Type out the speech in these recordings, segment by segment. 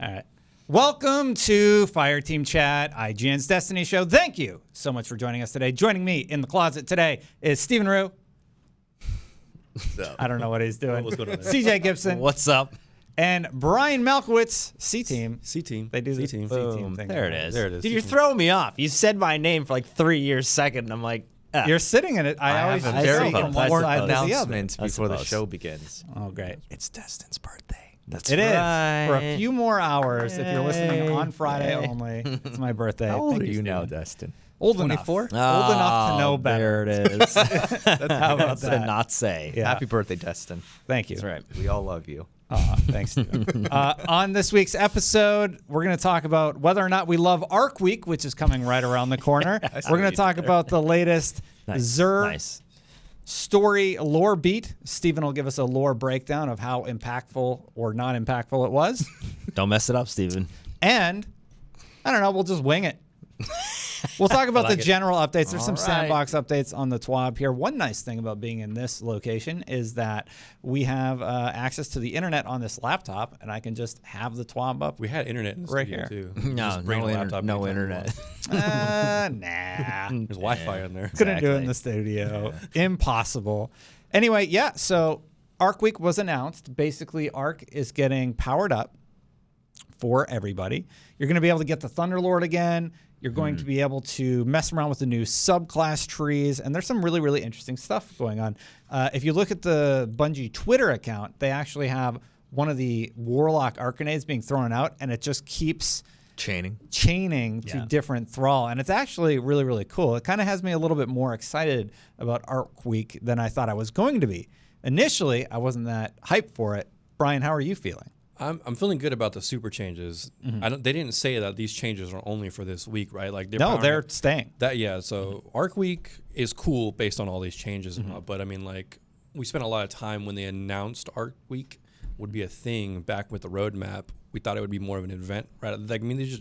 All right. Welcome to Fireteam Chat, IGN's Destiny show. Thank you so much for joining us today. Joining me in the closet today is Stephen Rue. I don't know what he's doing. What's going on there? CJ Gibson. What's up? And Brian Malkowitz, C-Team. C-Team. They do the C-Team. C-Team thing. There it is. There it is. Dude, you're throwing me off. You said my name for like 3 years second, and I'm like, You're sitting in it. I always have a say very from one important side to the other. announcement I before the suppose. show begins. Oh, great. It's Destin's birthday. that's It is. right. For a few more hours, if you're listening Yay. on Friday Yay. only. It's my birthday. How old Thank are you now, Stephen. Destin? Old 24? enough. Old enough to know better. There it is. How about to that? not say. Yeah. Happy birthday, Destin. Thank you. That's right. We all love you. Thanks, Stephen. On this week's episode, we're going to talk about whether or not we love Arc Week, which is coming right around the corner. We're going to talk about the latest Nice. story lore beat. Stephen will give us a lore breakdown of how impactful or not impactful it was. Don't mess it up, Steven. And, I don't know, we'll just wing it. We'll talk about the general updates. There's some All right. sandbox updates on the TWAB here. One nice thing about being in this location is that we have access to the internet on this laptop, and I can just have the TWAB up. We had internet in the Right studio, here. too. No, Just bring no, a laptop no anytime you internet. want. Nah. There's Wi-Fi in there. Couldn't do it in Exactly. the studio. Impossible. Anyway, yeah, so Arc Week was announced. Basically, Arc is getting powered up for everybody. You're going to be able to get the Thunderlord again. You're going to be able to mess around with the new subclass trees, and there's some really, really interesting stuff going on. If you look at the Bungie Twitter account, they actually have one of the Warlock Arcanades being thrown out, and it just keeps chaining to Yeah. different thrall, and it's actually really, really cool. It kind of has me a little bit more excited about Arc Week than I thought I was going to be. Initially, I wasn't that hyped for it. Brian, how are you feeling? I'm feeling good about the super changes. They didn't say that these changes are only for this week, right? Like They're staying. So Arc Week is cool based on all these changes and all, but I mean, like, we spent a lot of time when they announced Arc Week would be a thing back with the roadmap. We thought it would be more of an event, right? Like, I mean, these are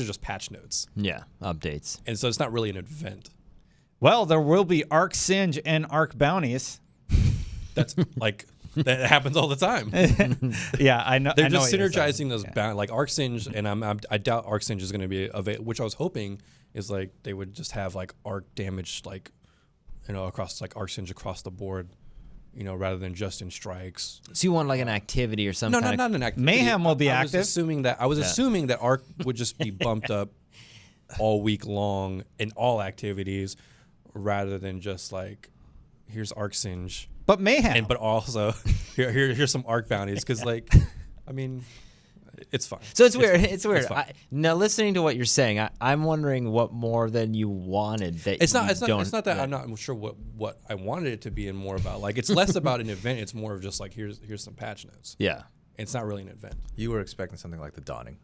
just patch notes, Yeah, updates. and so it's not really an event. Well, there will be Arc Singe and Arc Bounties. That's like that happens all the time. Yeah, I know. They're I know just what you're saying. synergizing those like Arc Singe, and I doubt Arc Singe is going to be which I was hoping is like they would just have like arc damage, like, you know, across like Arc Singe across the board, you know, rather than just in strikes. So you want like an activity or something? No, not an activity. Mayhem will be I active. I was assuming that Arc would just be bumped up all week long in all activities, rather than just like here's Arc Singe. But Mayhem. But also, here's some Arc bounties, because, like, I mean, it's fine. So it's weird. It's weird. fine. Now, listening to what you're saying, I'm wondering what more than you wanted that It's not. you It's not. don't. It's not that I'm not sure what I wanted it to be, and more about, like, it's less about an event. It's more of just like here's some patch notes. Yeah. It's not really an event. You were expecting something like the Dawning.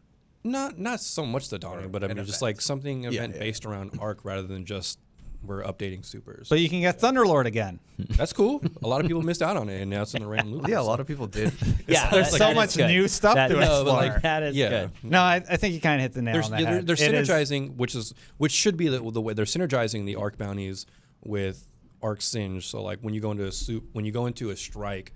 Not so much the Dawning, but I mean, an just event. like something event yeah. based around Arc rather than just we're updating supers. but you can get Thunderlord again. That's cool. A lot of people missed out on it, and now it's in the random loop. Yeah, a lot of people did. Yeah. There's so much new stuff to No, explore. but like, That is yeah. good. No, I think you kind of hit the nail on the head. They're It is- synergizing, which should be the way they're synergizing the Arc bounties with Arc Singe. So like when you go into a strike,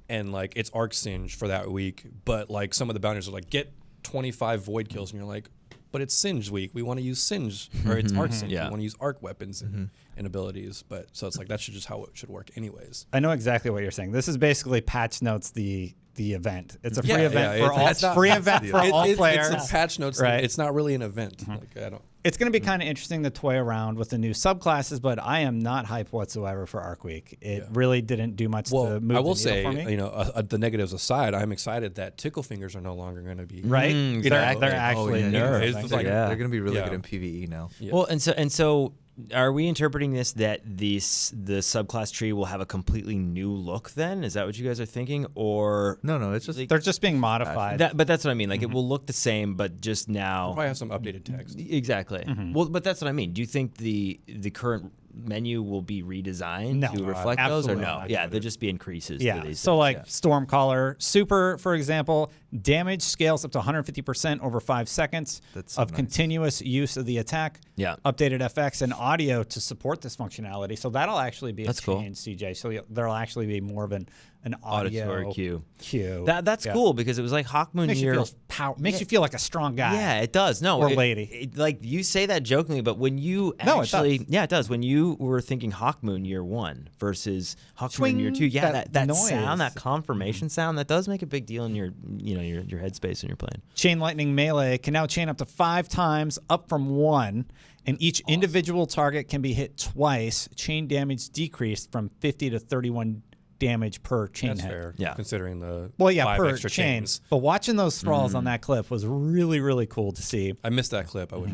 and like it's Arc Singe for that week, but like some of the bounties are like get 25 void kills, and you're like, but it's Singe week. We want to use Singe, or it's Arc Singe. Yeah. We want to use Arc weapons and abilities. But so it's like that's just how it should work, anyways. I know exactly what you're saying. This is basically patch notes the event. It's a free Yeah, event yeah, for all it's not- free event for all players. It's a patch notes. Right. It's not really an event. Like I don't. It's going to be kind of interesting to toy around with the new subclasses, but I am not hyped whatsoever for Arc Week. It really didn't do much to Well, move I will the needle say, for me. you know, the negatives aside, I'm excited that tickle fingers are no longer going to be Right? Mm, They're exactly. actually yeah, nerfed. it's I just think. like- Yeah. They're going to be really Yeah. good in PvE now. Yeah. Well, and so are we interpreting this that the subclass tree will have a completely new look then? Is that what you guys are thinking? Or No, it's just They're just being modified. but that's what I mean. Like it will look the same, but just now. probably have some updated text. Exactly. Well, but that's what I mean. Do you think the current menu will be redesigned No, to reflect those, or absolutely no? not. Yeah, there'll just be increases. Yeah. To these So things, like yeah. Stormcaller Super, for example, damage scales up to 150% over 5 seconds That's so of nice. continuous use of the attack. Yeah. Updated FX and audio to support this functionality. So that'll actually be That's a cool. change, CJ. So there'll actually be more of an an audio auditory cue. cue. That's Yeah. cool because it was like Hawkmoon Makes you Year. feel makes you feel like a strong guy. Yeah, it does. No, Or lady. Like you say that jokingly, but when you No, it actually, does. yeah, it does. When you were thinking Hawkmoon Year 1 versus Hawkmoon Swing, Year 2, yeah, that noise. sound, that confirmation sound, that does make a big deal in your your headspace when you're playing. Chain Lightning Melee can now chain up to 5 times, up from 1, and each individual target can be hit twice. Chain damage decreased from 50 to 31 damage per chain That's hit. fair. Yeah. Considering the Well, yeah, 5 per extra chain. chains. But watching those thralls on that clip was really, really cool to see. I missed that clip. I wish.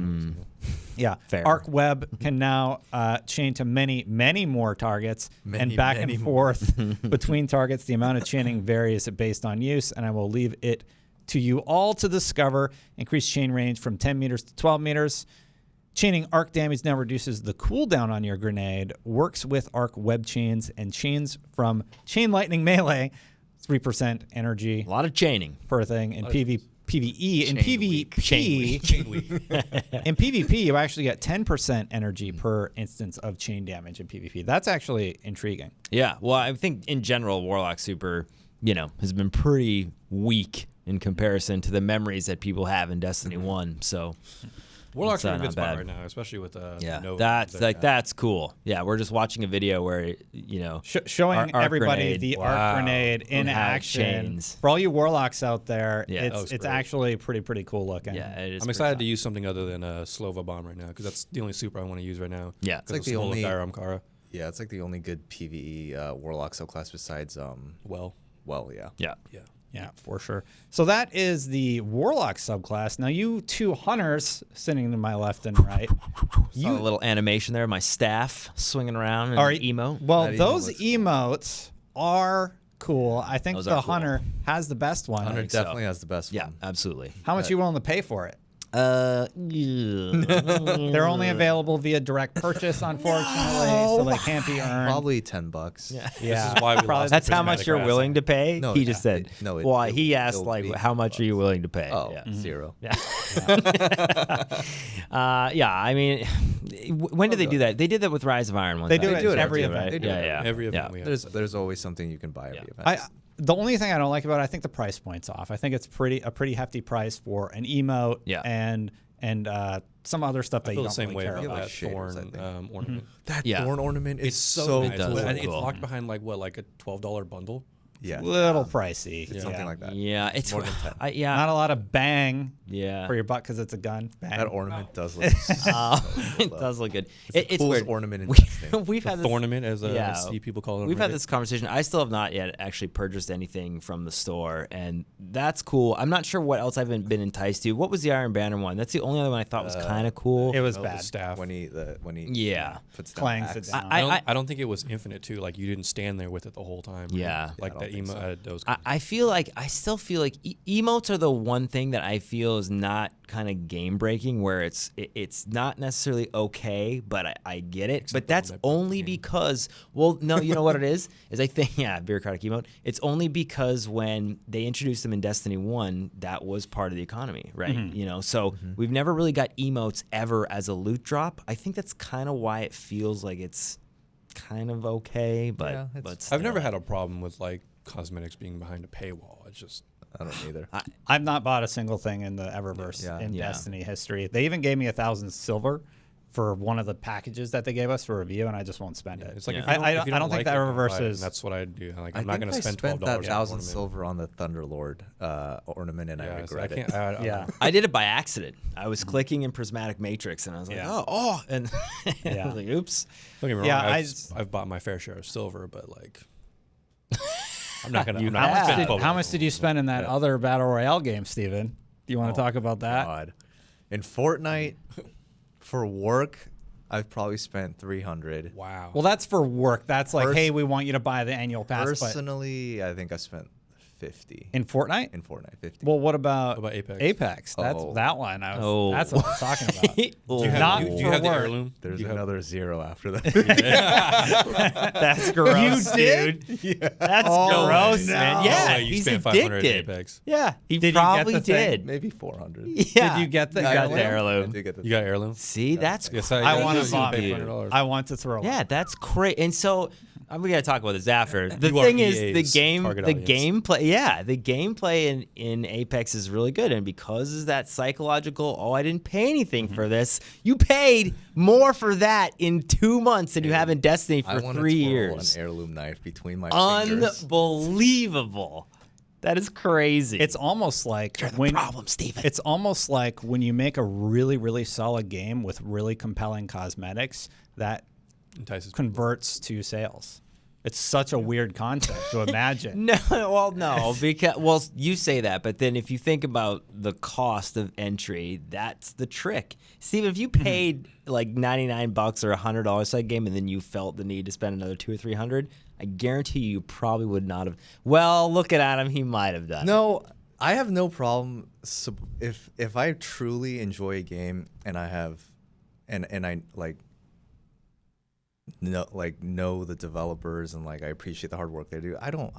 Yeah. Fair. Arc Web can now chain to many, many more targets and back many and more. forth between targets. The amount of chaining varies based on use, and I will leave it to you all to discover. Increased chain range from 10 meters to 12 meters. Chaining arc damage now reduces the cooldown on your grenade, works with arc web chains, and chains from Chain Lightning Melee, 3% energy A lot of chaining. per thing. In PvE, in Chain weak. PvP, Chain weak. in PvP, you actually get 10% energy per instance of chain damage in PvP. That's actually intriguing. Yeah, well, I think in general, Warlock Super, has been pretty weak in comparison to the memories that people have in Destiny 1. So, Warlock's in a not good spot bad. right now, especially with yeah, Nova that's that like got- that's cool. Yeah, we're just watching a video where Showing Arc everybody grenade. the Wow. arc grenade in Who had action. chains. For all you warlocks out there, Yeah. That was it's great. actually pretty cool looking. yeah, it is. I'm excited to use something other than a Slova bomb right now because that's the only super I want to use right now. Yeah. It's like the only- Kara. Yeah, it's like the only good PvE Warlock subclass besides Well, yeah. Yeah. yeah. Yeah, for sure. So that is the Warlock subclass. Now, you two hunters sitting to my left and right, Saw a little animation there, my staff swinging around and are emo. Well, That emote those looks cool. emotes are cool. I think Those the are cool. hunter has the best one. Hunter so. definitely has the best Yeah, one. absolutely. How much are you willing to pay for it? Yeah. They're only available via direct purchase, unfortunately, so they can't be earned. Probably $10. Yeah. Yeah, This is why we lost That's the how much prismatic you're glass. willing to pay. No, he yeah, just said. it- well, it- he asked it'll like, be how much are you willing to pay? Oh, Yeah. 0. Yeah. Yeah. I mean, when did they do that? They did that with Rise of Iron one They time. do it too, every right? event. They do it Yeah, yeah. Every event yeah. we have. There's always something you can buy every event. The only thing I don't like about it, I think the price point's off. I think it's a pretty hefty price for an emote Yeah. and some other stuff that I you feel don't the same really way care about about. that shaders, I thorn think. ornament. That Yeah. thorn ornament is It's so It does cool. look and it's cool. locked behind like a $12 bundle. Yeah. Little pricey. Something Yeah. like that. Yeah, it's More than 10. yeah, Not a lot of bang yeah. for your butt because it's a gun. Bang. That ornament does look It does look good. It's the It's coolest weird. ornament in Destiny. We've had this, Thornament, as yeah. I see people call it. on We've had Reddit. this conversation. I still have not yet actually purchased anything from the store, and that's cool. I'm not sure what else I haven't been enticed to. What was the Iron Banner one? That's the only other one I thought was kind of cool. It was Oh, bad. the staff. when he Yeah. puts down Clangs axe. it down. I don't think it was infinite too. Like you didn't stand there with it the whole time. Yeah. Like I that don't think emo. so. Those. I still feel like emotes are the one thing that I feel is not kind of game breaking, where it's not necessarily okay, but I get it. But that's that only because, well, no, you know what it is I think, yeah, bureaucratic emote. It's only because when they introduced them in Destiny 1, that was part of the economy, right? So we've never really got emotes ever as a loot drop. I think that's kind of why it feels like it's kind of okay, but Yeah, it's- but I've never still. had a problem with like cosmetics being behind a paywall. It's just I don't either. I've not bought a single thing in the Eververse Yeah. in Yeah. Destiny history. They even gave me 1,000 silver for one of the packages that they gave us for review, and I just won't spend it. it's like Yeah. if you don't, I if you don't don't think like that it, don't Eververse buy it, and is- that's what I do. Like I I'm not think going to I spend spent $12 that on 1,000 ornament. silver on the Thunderlord ornament, and I Yeah, so regret can't. it. Yeah. I did it by accident. I was clicking in Prismatic Matrix, and I was like, Yeah. oh, and I Yeah. was like, oops. Don't get me wrong. Yeah, I've bought my fair share of silver, but like I'm not going You to. have. How much did you spend in that other Battle Royale game, Steven? Do you want to talk about that? God. In Fortnite, for work, I've probably spent 300. Wow. Well, that's for work. That's like, Pers- hey, we want you to buy the annual pass. But Personally, I think I spent 50 in Fortnite? in Fortnite. 50. Well, what about Apex? Apex. That's Oh. that one. Oh. That's what I'm talking about. do you have, Not do you for have the work. heirloom? There's Do you have- another 0 after that. That's gross, did? dude. That's Oh, gross, no. man. Oh, Yeah, you he's spent 500 at addicted. Apex. Yeah, he Did you get probably the thing? did. Maybe 400. Yeah. Did you get the You got the heirloom? I heirloom? did get the You got heirloom? See, that's Yes, I want to to vomit. $500. I want to throw up. yeah, that's great. And so We gotta talk about this after. The You are thing is, the EA's target audience. gameplay. Yeah, the gameplay in Apex is really good, and because of that psychological. Oh, I didn't pay anything for this. You paid more for that in 2 months than you have in Destiny I for want 3 to twirl years. an heirloom knife between my fingers. Unbelievable. That is crazy. It's almost like when problem, Steven. It's almost like when you make a really, really solid game with really compelling cosmetics that Entices converts to sales. It's such a weird concept to imagine. No, because you say that, but then if you think about the cost of entry, that's the trick. Steven, if you paid like $99 or $100 for that game, and then you felt the need to spend another $200 or $300, I guarantee you probably would not have. Well, looking at him, he might have done. No, I have no problem. If I truly enjoy a game and I have, and I know the developers and like I appreciate the hard work they do, I don't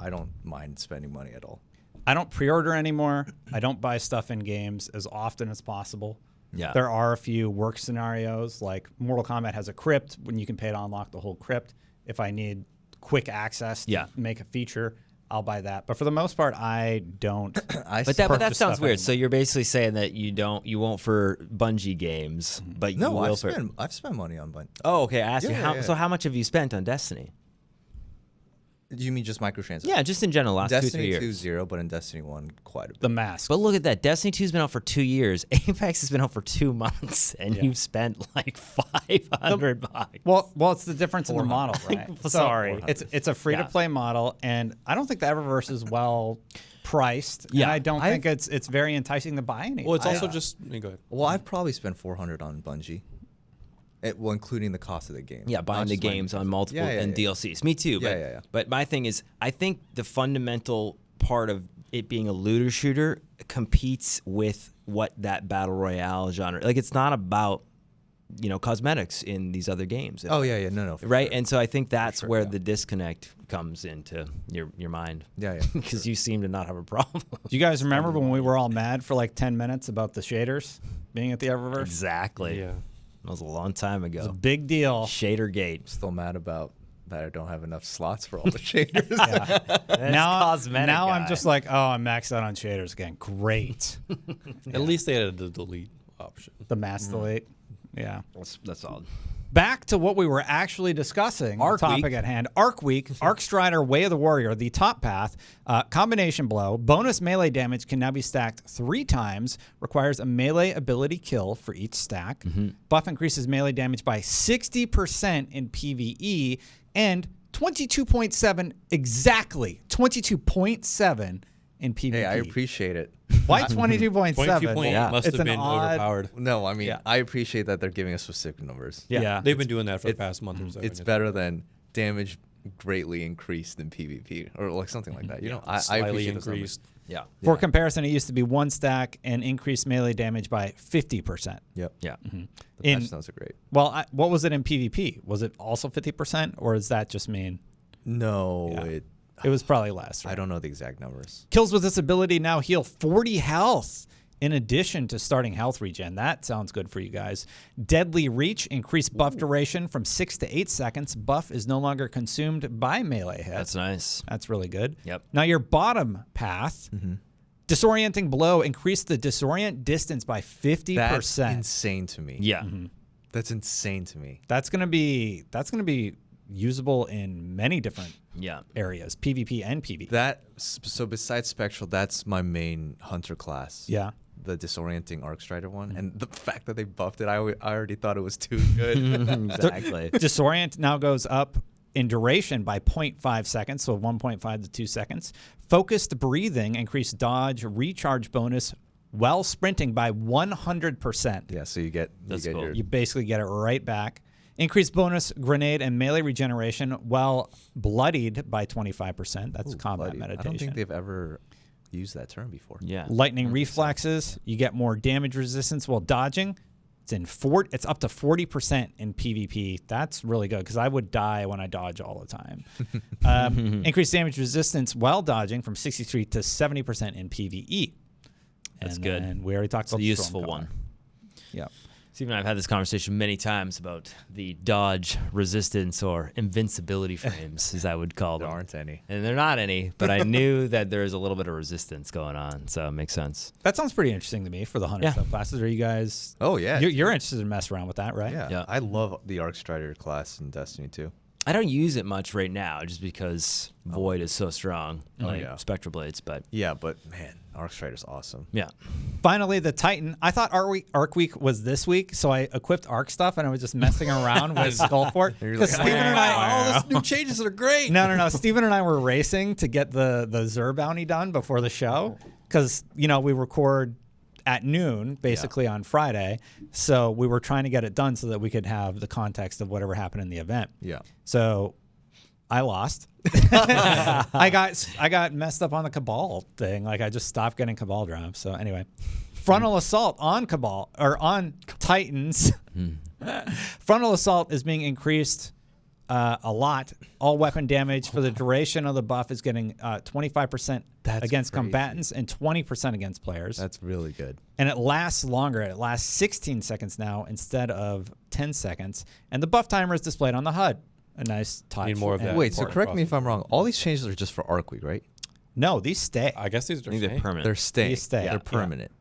mind spending money at all. I don't pre-order anymore. I don't buy stuff in games as often as possible. Yeah. There are a few work scenarios, like Mortal Kombat has a crypt when you can pay to unlock the whole crypt. If I need quick access to make a feature, I'll buy that. But for the most part, I don't. But that purchase sounds stuff weird. anymore. So you're basically saying that you won't for Bungie games, but you No, will for. I've spent money on Bungie. Oh, okay. I asked you Yeah. So how much have you spent on Destiny? You mean just microtransactions? Yeah, just in general, last Destiny 2-3 2 years. 0, but in Destiny 1 quite a bit. The mask. But look at that. Destiny 2's been out for 2 years. Apex has been out for 2 months, and you've spent like $500. Well, it's the difference in the model, right? Sorry. It's a free to play model, and I don't think the Eververse is well priced. Yeah. And I don't think it's very enticing to buy any. Well, it's also just go ahead. Well, I've probably spent $400 on Bungie. Well, including the cost of the game. Yeah, buying Not the just my- games on multiple and yeah. DLCs. Me too. But, Yeah. but my thing is, I think the fundamental part of it being a looter shooter competes with what that battle royale genre. Like, it's not about cosmetics in these other games. Oh yeah, no, for Right, sure. and so I think that's where yeah. the disconnect comes into your mind. Yeah. Because you seem to not have a problem. Do you guys remember when we were all mad for like 10 minutes about the shaders being at the Eververse? Exactly. Yeah. That was a long time It's a ago. big deal. Shader Gate. Still mad about that I don't have enough slots for all the shaders. Now I'm just like, oh, I'm maxed out on shaders again. Great. At least they added the delete option. The mass delete. Yeah. That's solid. Back to what we were actually discussing, Arc topic Week. at hand. Arc Week, Arc Strider, Way of the Warrior, the top path, combination blow, bonus melee damage can now be stacked 3 times, requires a melee ability kill for each stack. Buff increases melee damage by 60% in PvE, and 22.7, exactly, 22.7 in PvP. Hey, I appreciate it. Why 22.7? 22.8 must It's have an been odd- overpowered. No, I mean, Yeah. I appreciate that they're giving us specific numbers. Yeah. They've been doing that for the past month or so. It's better than damage greatly increased in PvP or like something like that. You know, I Slightly appreciate those numbers. increased. Yeah. For comparison, it used to be 1 stack and increased melee damage by 50%. Yep. Yeah. The In- patch notes are great. Well, what was it in PvP? Was it also 50%, or does that just mean No, Yeah. it was probably less? Right? I don't know the exact numbers. Kills with this ability now heal 40 health in addition to starting health regen. That sounds good for you guys. Deadly Reach, increased buff duration from 6 to 8 seconds. Buff is no longer consumed by melee hits. That's nice. That's really good. Yep. Now your bottom path, Disorienting Blow, increased the disorient distance by 50%. That's insane to me. Yeah. That's insane to me. That's gonna be usable in many different Yeah. areas, PvP and PvE. So besides Spectral, that's my main hunter class. Yeah. The disorienting Arc Strider one, and the fact that they buffed it, I already thought it was too good. Exactly. Disorient now goes up in duration by 0.5 seconds, so 1.5 to 2 seconds. Focused breathing, increased dodge, recharge bonus while sprinting by 100%. Yeah, so you get cool. your You basically get it right back. Increased bonus grenade and melee regeneration while bloodied by 25%. That's combat bloody. meditation. I don't think they've ever used that term before. Yeah. Lightning reflexes, you get more damage resistance while dodging. It's up to 40% in PvP. That's really good because I would die when I dodge all the time. Increased damage resistance while dodging from 63 to 70% in PvE. That's good. And we already talked It's about a the useful Stormcaller. one. Yeah. Steve and I have had this conversation many times about the dodge resistance or invincibility frames, as I would call There them. aren't any. And they're not any, but I knew that there's a little bit of resistance going on, so it makes sense. That sounds pretty interesting to me for the 100 Yeah. subclasses. Are you guys? Oh yeah. You're interested in messing around with that, right? Yeah. Yeah. I love the Arc Strider class in Destiny 2. I don't use it much right now just because Void is so strong, like yeah. Spectral Blades, but Yeah, but man, Arc Strider's awesome. yeah. Finally, the Titan. I thought Arc Week was this week, so I equipped Arc stuff and I was just messing around with Skullfort. You're Because like, Steven and I, all these new changes that are great. no. Steven and I were racing to get the Zur bounty done before the show because we record at noon basically on Friday, so we were trying to get it done so that we could have the context of whatever happened in the event. Yeah. So I lost. I got messed up on the Cabal thing. Like I just stopped getting Cabal drops. So anyway, frontal assault on Cabal or on Titans. Frontal assault is being increased a lot. All weapon damage for the duration of the buff is getting 25% That's against crazy. combatants and 20% against players. That's really good. And it lasts longer. It lasts 16 seconds now instead of 10 seconds. And the buff timer is displayed on the HUD. A nice touch. Need more of that. Wait, so Important correct me if process. I'm wrong. All these changes are just for Arc Week, right? No, these stay. I guess these I are think they're staying. permanent. They're staying. These stay. They're Yeah. permanent.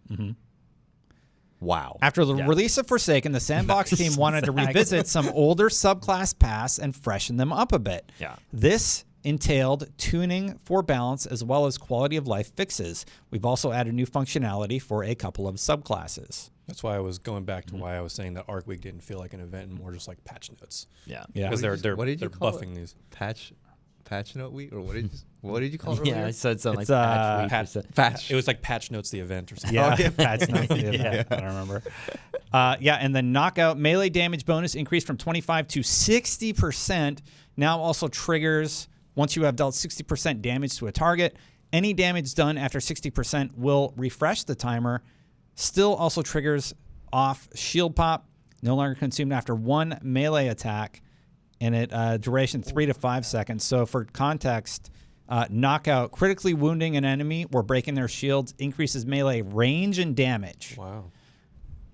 Wow. After the Yeah. release of Forsaken, the Sandbox team wanted to revisit some older subclass paths and freshen them up a bit. Yeah. This entailed tuning for balance as well as quality of life fixes. We've also added new functionality for a couple of subclasses. That's why I was going back to why I was saying that Arc Week didn't feel like an event and more just like patch notes. Yeah. Yeah. Because they're What did you call buffing it? these. Patch note week, or what did you call it? Yeah, I earlier? said something It's, like patch week or Patch, something. Patch. It was like patch notes the event or something. Yeah, yeah. that's not I don't remember. And the knockout melee damage bonus increased from 25 to 60%. Now also triggers once you have dealt 60% damage to a target. Any damage done after 60% will refresh the timer. Still also triggers off shield pop. No longer consumed after one melee attack. And it duration 3 to 5 seconds. So for context, knockout critically wounding an enemy or breaking their shields increases melee range and damage. Wow.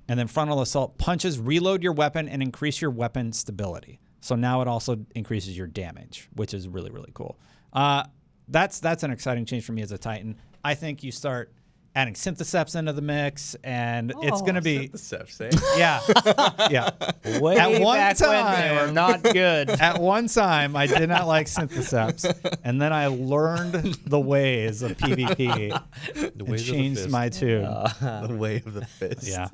And then frontal assault punches reload your weapon and increase your weapon stability. So now it also increases your damage, which is really, really cool. That's an exciting change for me as a Titan. I think you start adding syntheseps into the mix, and it's going to be yeah. Way At one back when they time- were not good. At one time, I did not like syntheseps, and then I learned the ways of PvP The and ways of the changed fist. my tune. The way of the fist. Yeah.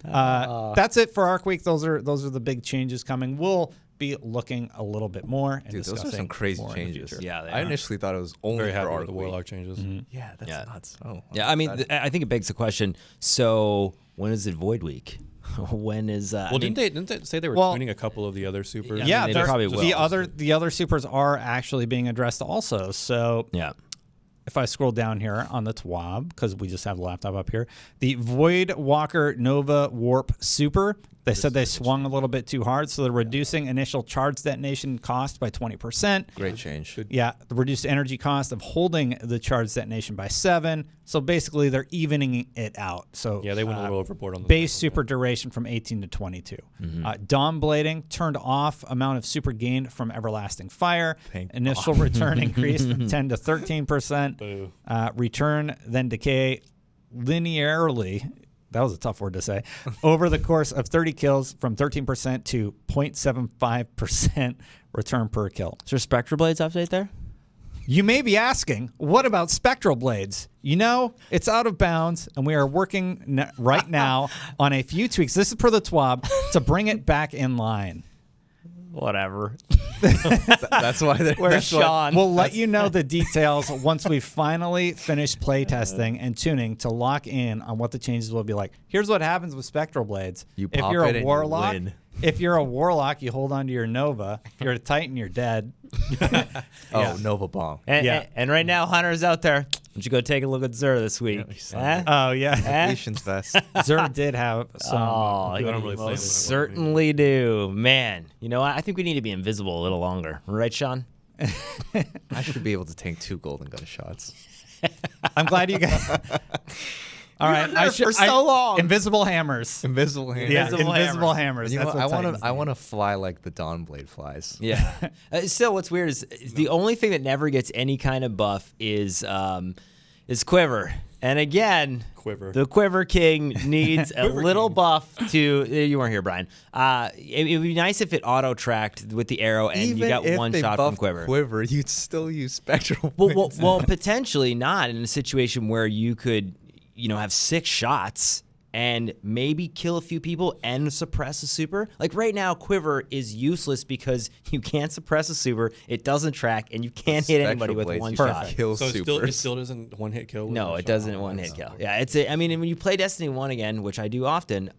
That's it for Arc Week. Those are the big changes coming. We'll be looking a little bit more and Dude, those are discussing some crazy more in the changes. future. Yeah, they I are. initially thought it was only Very for happy with Arc the Week. Warlock changes. Yeah, that's Yeah. nuts. Oh, Yeah, I mean, that- I think it begs the question. So when is it Void Week? When is? Well, didn't they say they were Well- tuning a couple of the other supers? Yeah, Yeah, they they're- probably will. the other supers are actually being addressed also. So Yeah. if I scroll down here on the TWAB, because we just have the laptop up here, the Void Walker Nova Warp Super, they said they swung a little bit too hard, so they're reducing initial charge detonation cost by 20%. great change. Yeah, the reduced energy cost of holding the charge detonation by 7. So basically, they're evening it out. So Yeah, they went a little overboard on the base second super duration from 18 to 22. Dawn blading turned off amount of super gained from everlasting fire. Thank Initial return increased from 10 to 13%. Boo. Return then decay linearly. That was a tough word to say. Over the course of 30 kills from 13% to 0.75% return per kill. Is there Spectral Blades update there? You may be asking, what about Spectral Blades? You know, it's out of bounds, and we are working right now on a few tweaks. This is per the TWAB to bring it back in line. Whatever. That's why they're. Where's that's why- Sean? We'll let you know the details once we finally finish playtesting and tuning to lock in on what the changes will be like. Here's what happens with Spectral Blades. You if pop you're it a and you warlock, win. if you're a warlock, you hold on to your Nova. If you're a Titan, you're dead. Oh, Nova Bomb. And, Yeah. and right now, Hunter's out there. Why don't you go take a look at Zur this week? Yeah, son. Eh? Oh yeah, Patience vest. Zur did have some. Oh, I don't really you play with it. certainly do. Man, you know what? I think we need to be invisible a little longer. Right, Sean? I should be able to tank 2 golden gun shots. I'm glad you guys. All right, for so long. Invisible hammers. Invisible hand. Yeah, Invisible invisible hammers. You know That's what? what Titans I need. want to fly like the Dawnblade flies. Yeah. Still, what's weird is the only thing that never gets any kind of buff is Quiver. And again, Quiver. the Quiver King needs a little buff to. You weren't here, Brian. It would be nice if it auto tracked with the arrow and Even you got if one they shot from buffed Quiver. you'd still use Spectral. Well, potentially not in a situation where you could, have 6 shots and maybe kill a few people and suppress a super. Like right now, Quiver is useless because you can't suppress a super, it doesn't track, and you can't hit anybody with one shot. Kill So supers. it still doesn't one hit kill. with No, one it shot? doesn't one hit kill. Yeah, I mean, when you play Destiny 1 again, which I do often,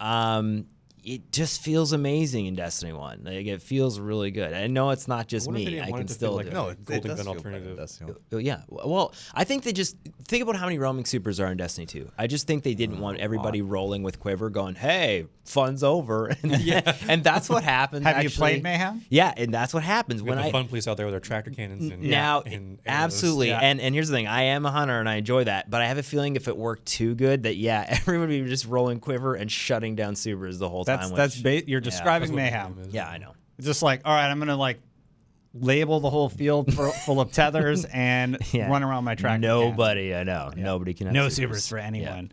it just feels amazing in Destiny 1. Like it feels really good. I know it's not just What if they me. didn't I want can it to still feel do like it. No, a it Golden does Gun feel better alternative. than Destiny 1. Yeah. Well, I think they just think about how many roaming supers are in Destiny 2. I just think they didn't want everybody rolling with Quiver going, hey, fun's over. And that's what happens. Have you actually. played Mayhem? Yeah, and that's what happens We have when the fun police out there with their tractor cannons and now, and arrows. absolutely. Yeah. And here's the thing. I am a hunter and I enjoy that. But I have a feeling if it worked too good that, everybody would be just rolling Quiver and shutting down supers the whole time. You're describing That's what Mayhem. Mayhem is. Yeah, I know. It's just like, all right, I'm gonna label the whole field full of tethers and run around my tractor. Nobody, I know. Nobody can have No supers for anyone.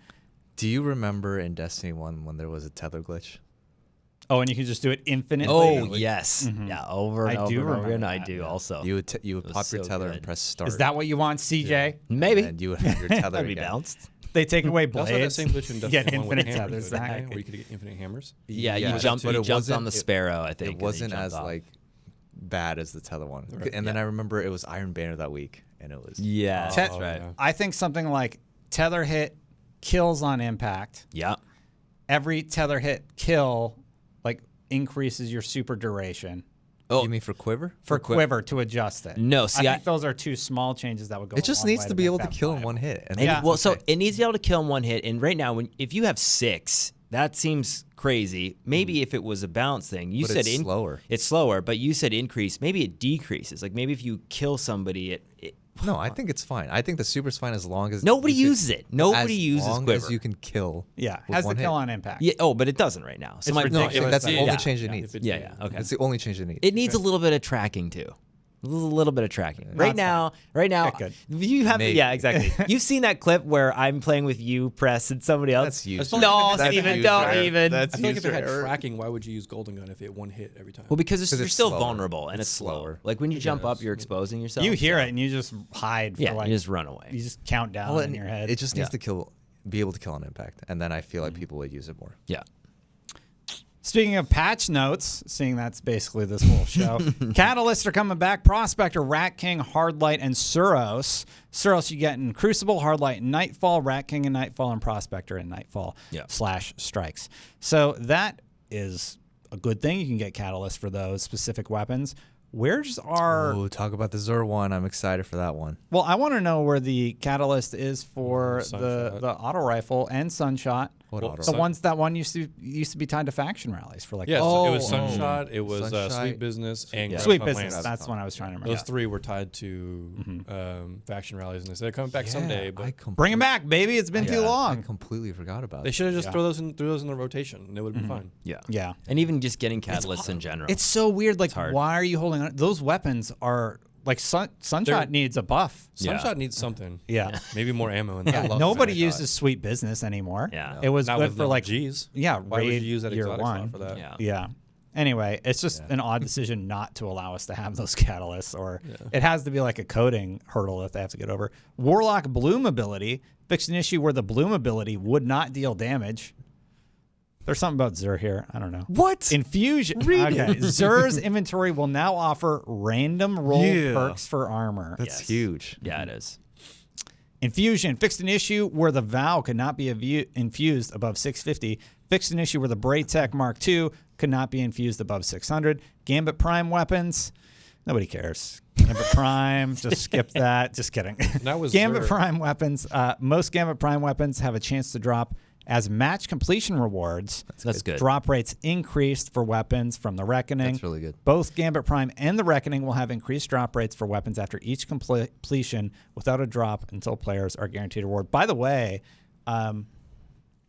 Do you remember in Destiny 1 when there was a tether glitch? Oh, and you can just do it infinitely. Oh, yes. Mm-hmm. Yeah, over and I over do and over remember again. I that, do yeah. also. You would was pop your so tether good. and press start. Is that what you want, CJ? Maybe. And you would have your tether That'd be again. bounced. They take away They also had that blades. same glitch in You get Destiny 1 with infinite hammers, tethers. though, didn't Zach. they? Where you could get infinite hammers. Yeah, you but jumped it on wasn't- the Sparrow, I think. and It then you wasn't jumped as off. bad as the tether one. Right. And then I remember it was Iron Banner that week, and it was Yeah, Te- that's right. yeah. I think something like tether hit kills on impact. Yeah. Every tether hit kill increases your super duration. Oh, You mean for Quiver? For Quiver to adjust it. No, see, I think those are 2 small changes that would go. It just a long needs way to be make able to that kill in viable. one hit. And And, Yeah. well, so okay. it needs to be able to kill in one hit. And right now, if you have 6, that seems crazy. Maybe if it was a balance thing, you But said it's slower. It's slower, but you said increase. Maybe it decreases. Like maybe if you kill somebody, it No, I think it's fine. I think the super's fine as long as Nobody you can- uses it. Nobody uses as long Quiver. as you can kill. Yeah, with has the one kill hit. on impact. Yeah. Oh, but it doesn't right now. So It's my No, ridiculous. that's the Yeah. only Yeah. change it Yeah. needs. If it- Yeah. Okay. It's the only change it needs. It needs a little bit of tracking too. A little bit of tracking. Right now, Good. you have Maybe. yeah, exactly. You've seen that clip where I'm playing with you, Press, and somebody else. That's user. No, That's Steven, user don't error. even. That's I feel like if it user had error. tracking, why would you use Golden Gun if it one hit every time? Well, because you're it's still slower. vulnerable and It's it's slower. slower. Like when you jump up, you're exposing yourself. You hear so- it and you just hide. For Yeah, like, you just run away. you just count down Well, in your head. It just needs Yeah. to be able to kill on impact, and then I feel like people would use it more. Yeah. Speaking of patch notes, seeing that's basically this whole show, Catalysts are coming back. Prospector, Rat King, Hardlight, and Suros. Suros you get in Crucible, Hardlight, and Nightfall, Rat King and Nightfall, and Prospector and Nightfall Yeah. / strikes. So that is a good thing. You can get Catalyst for those specific weapons. Where's our... Oh, talk about the Zur one. I'm excited for that one. Well, I want to know where the Catalyst is for Sunshot. the auto rifle and Sunshot. What Well, auto? The ones that one used to be tied to faction rallies for like Yes, it was Oh, Sunshot, it was Sunshot. Sweet Business, and Sweet Graviton Business. Lands. That's one I was trying to remember. Those 3 were tied to faction rallies, and they said they're coming back Yeah, someday. But Bring him back, baby. It's been too I long. completely forgot about they it. should have just threw those in the rotation, and it would have been fine. Yeah. Yeah. And even just getting catalysts in general. It's so weird. Like, hard. why are you holding on? Those weapons are like Sunshot needs a buff. Yeah. Sunshot needs something. Yeah. Maybe more ammo in that. love Nobody Sunshot. uses Sweet Business anymore. Yeah. It was Not good with for like G's. yeah, Why would you raid use that year exotic one. slot for that? Yeah. Yeah. Anyway, it's just an odd decision not to allow us to have those catalysts, or it has to be like a coding hurdle that they have to get over. Warlock Bloom ability fixed an issue where the Bloom ability would not deal damage. There's something about Zur here. I don't know. What? Infusion. Okay. Zur's inventory will now offer random roll Yeah. perks for armor. That's Yes. huge. Yeah, it is. Infusion fixed an issue where the Vow could not be infused above 650. Fixed an issue where the Braytech Mark II could not be infused above 600. Gambit Prime weapons. Nobody cares. Gambit Prime, just skip that. Just kidding. That was Gambit Zur. Prime weapons. Most Gambit Prime weapons have a chance to drop as match completion rewards. That's good. Drop rates increased for weapons from the Reckoning. That's really good. Both Gambit Prime and the Reckoning will have increased drop rates for weapons after each completion without a drop until players are guaranteed a reward. By the way,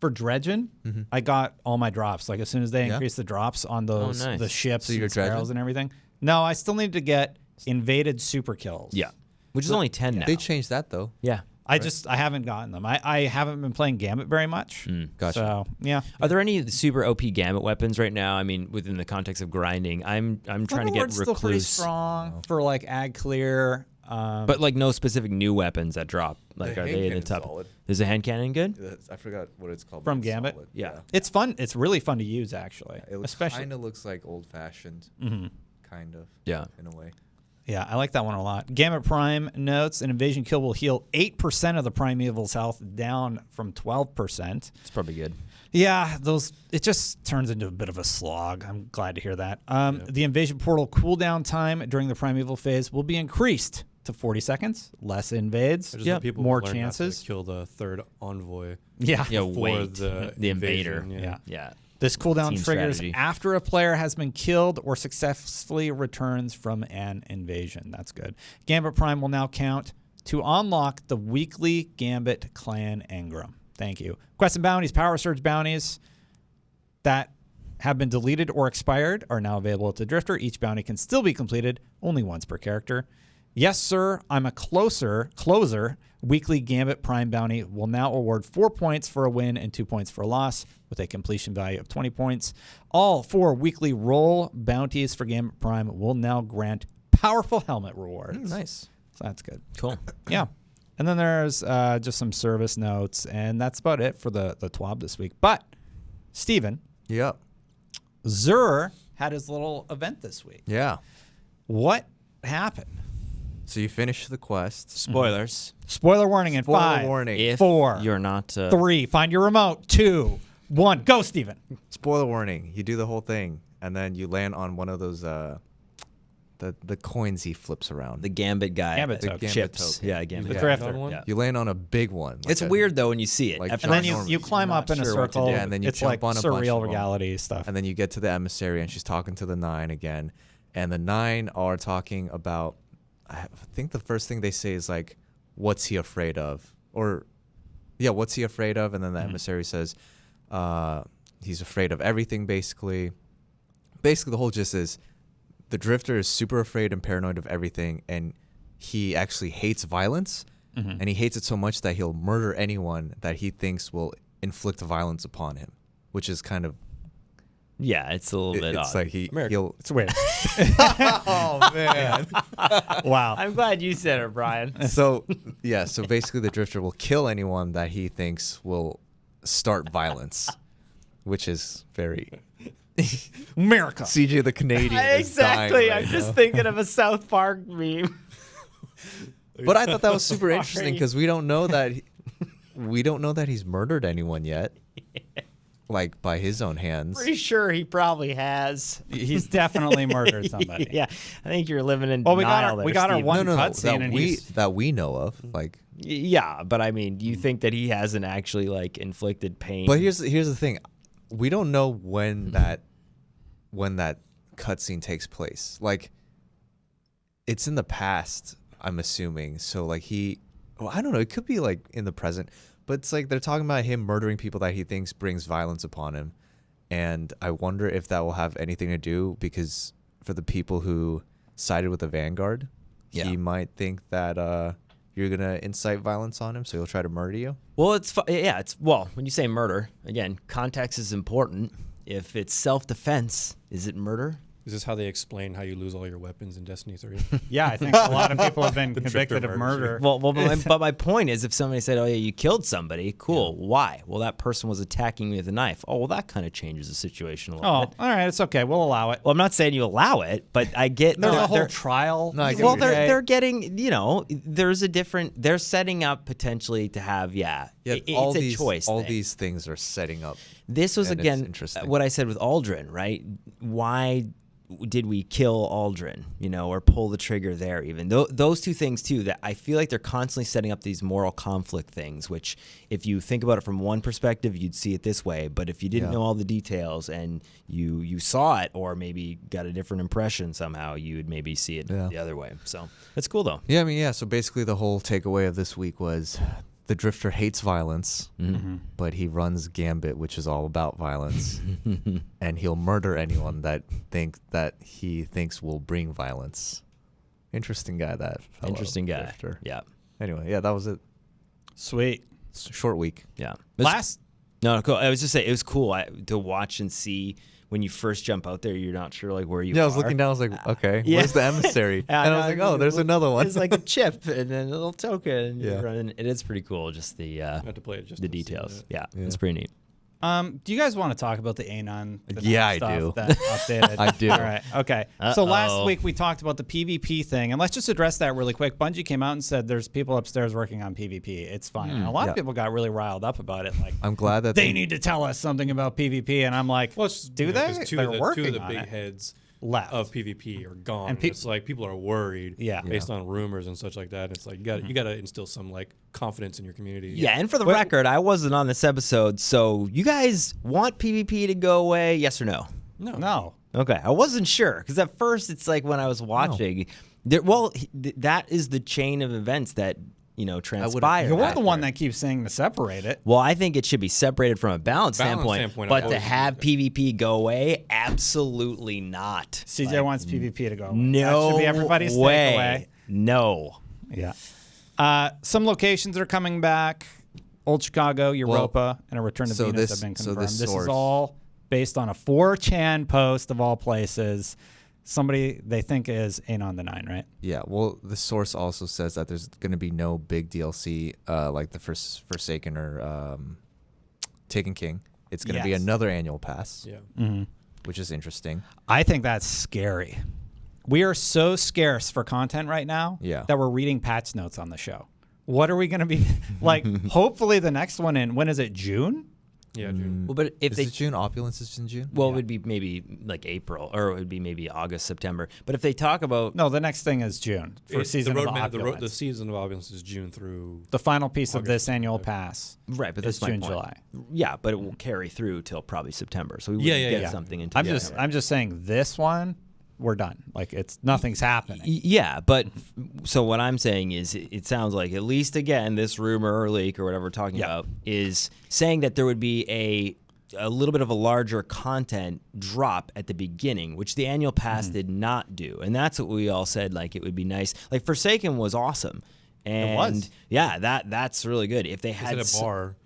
for dredging, I got all my drops. Like as soon as they Yeah? increased the drops on those nice. the ships So you're and sparrows dredging? and everything. No, I still need to get invaded super kills. Yeah. Which is only 10 now. They changed that though. Yeah. I haven't gotten them. I haven't been playing Gambit very much. Gotcha. So yeah. Are there any super OP Gambit weapons right now? I mean, within the context of grinding, I'm trying to get Thunderlord's still pretty Recluse. strong for like ag clear. But like no specific new weapons that drop. Like The are hand they in the cannon's top? solid. Is the hand cannon good? I forgot what it's called. From but it's Gambit? solid. Yeah. It's fun. It's really fun to use actually. It Especially kind of looks like old fashioned. Kind of. Yeah. In a way. Yeah, I like that one a lot. Gambit Prime notes an invasion kill will heal 8% of the primeval's health, down from 12%. It's probably good. Yeah, it just turns into a bit of a slog. I'm glad to hear that. The invasion portal cooldown time during the primeval phase will be increased to 40 seconds. Less invades. I just want people to more learn how to chances. kill the third envoy. Yeah. Yeah, before wait. the invader. invasion, Yeah. Yeah. This cooldown Team triggers strategy. after a player has been killed or successfully returns from an invasion. That's good. Gambit Prime will now count to unlock the weekly Gambit Clan Engram. Thank you. Quest and bounties, Power Surge bounties that have been deleted or expired are now available at the Drifter. Each bounty can still be completed only once per character. Yes, sir, I'm a closer. Weekly Gambit Prime bounty will now award 4 points for a win and 2 points for a loss with a completion value of 20 points. All 4 weekly roll bounties for Gambit Prime will now grant powerful helmet rewards. Nice. So that's good. Cool. Yeah. And then there's just some service notes, and that's about it for the TWAB this week. But, Steven, Yep. Zur had his little event this week. Yeah. What happened? So you finish the quest. Spoilers. Spoiler warning in Spoiler 5, warning. If 4, you're not 3. Find your remote. 2, 1. Go, Steven. Spoiler warning. You do the whole thing, and then you land on one of those the coins he flips around. the Gambit guy, Gambit the token. chips. token. Yeah, Gambit. The guy. Drifter. One? Yeah. You land on a big one. like It's a- weird though when you see it. like After And then John you Norman's. climb You're up in a not sure what to circle. do. Yeah, and then you it's jump like on a bunch surreal of them. reality stuff. And then you get to the emissary, and she's talking to the 9 again. And the 9 are talking about, I think the first thing they say is like, what's he afraid of? Or, yeah, what's he afraid of? And then the emissary says, he's afraid of everything, basically. Basically, the whole gist is the Drifter is super afraid and paranoid of everything, and he actually hates violence. And he hates it so much that he'll murder anyone that he thinks will inflict violence upon him, which is kind of, Yeah, it's a little bit it's odd. like he'll. It's weird. Oh man. Wow. I'm glad you said it, Brian. So yeah, so basically the Drifter will kill anyone that he thinks will start violence, which is very America. CJ the Canadian. is dying right now. thinking of a South Park meme. But I thought that was super interesting Sorry. because we don't know that he's murdered anyone yet, like by his own hands. Pretty sure he probably has. He's definitely murdered somebody. Yeah, I think you're living in Well, we denial got our there, Steve. one No, cutscene, and that we know of. Like, Yeah, but I mean, do you think that he hasn't actually like inflicted pain? but here's the thing, we don't know when that cutscene takes place. Like, it's in the past, I'm assuming. So like I don't know. It could be like in the present, but it's like they're talking about him murdering people that he thinks brings violence upon him, and I wonder if that will have anything to do because for the people who sided with the Vanguard, he might think that you're gonna incite violence on him, so he'll try to murder you. Well, well, when you say murder, again, context is important. If it's self-defense, is it murder? Is this how they explain how you lose all your weapons in Destiny 3? Yeah, I think a lot of people have been convicted Drifter of murders murder. Well, but my point is, if somebody said, "Oh yeah, you killed somebody," cool. Yeah. Why? Well, that person was attacking me with a knife. Oh, well, that kind of changes the situation a little Oh, bit. all right, it's okay. We'll allow it. Well, I'm not saying you allow it, but I get There's a whole they're- trial. No, I get well, what you're they're getting, there's a different. They're setting up potentially to have, it's all a these choice. all thing. these things are setting up. This was and it's again interesting. what I said with Aldrin, right? Why did we kill Aldrin, or pull the trigger there? Even those two things too, that I feel like they're constantly setting up these moral conflict things. Which, if you think about it from one perspective, you'd see it this way. But if you didn't know all the details and you saw it, or maybe got a different impression somehow, you would maybe see it the other way. So that's cool though. Yeah, I mean, so basically the whole takeaway of this week was the Drifter hates violence, but he runs Gambit, which is all about violence, and he'll murder anyone that he thinks will bring violence. Interesting guy, that fellow. Interesting guy. Drifter. Yeah. Anyway, yeah, that was it. Sweet. Short week. Yeah. No, cool. I was just saying, it was cool to watch and see when you first jump out there. You're not sure like where you are. Yeah, I was looking down. I was like, okay, yeah. where's the emissary? And I was like, oh, there's another one. It's like a chip and then a little token. And Yeah. you're running. It is pretty cool. Just the Have to play it just the to see details. it. Yeah, Yeah. it's pretty neat. Do you guys want to talk about the Anon? Yeah, I stuff do. That updated? I do. All right. Okay. So last Uh-oh. week we talked about the PvP thing, and let's just address that really quick. Bungie came out and said there's people upstairs working on PvP. It's fine. And a lot of Yeah. people got really riled up about it. Like, I'm glad that they need to tell us something about PvP, and I'm like, Well, it's, do you know, they? 'cause two They're of the working big on it. heads Left. of PvP are gone. And And it's like people are worried, Yeah. based on rumors and such like that. It's like you got to instill some like confidence in your community. Yeah, and for the record, I wasn't on this episode, so you guys want PvP to go away? Yes or no? No. Okay, I wasn't sure because at first it's like when I was watching, that is the chain of events that transpire. You're the after. one that keeps saying to separate it. Well, I think it should be separated from a balance standpoint, standpoint, but I to always have PvP go away, absolutely not. CJ wants PvP to go away. No That should be everybody's way. takeaway. No. Yeah. Some locations are coming back. Old Chicago, Europa, and a Return to so Venus this- have been so confirmed. this This is source- all based on a 4chan post of all places. Somebody they think is Anon the 9, right? Yeah, well, the source also says that there's going to be no big DLC like the Forsaken or Taken King. It's going to be Yes. another annual pass, Yeah. which is interesting. I think that's scary. We are so scarce for content right now Yeah. that we're reading patch notes on the show. What are we going to be like? Hopefully, the next one when is it? June? Yeah, June. Well, but if Is they it June? Opulence is in June? Well, it would be maybe like April, or it would be maybe August, September. But if they talk about No, the next thing is June for season the of roadmap, Opulence. the season of Opulence is June through. The final piece of August, this annual pass. right, but is that's my June, point. July. Yeah, but it will carry through till probably September. So we would Yeah, get yeah. something into. I'm September. just saying this one, we're done. Like nothing's happening. Yeah, but so what I'm saying is it sounds like at least again this rumor or leak or whatever we're talking about is saying that there would be a little bit of a larger content drop at the beginning, which the annual pass did not do. And that's what we all said, like it would be nice. Like Forsaken was awesome. And was. yeah, that's really good. If they had Is it a bar?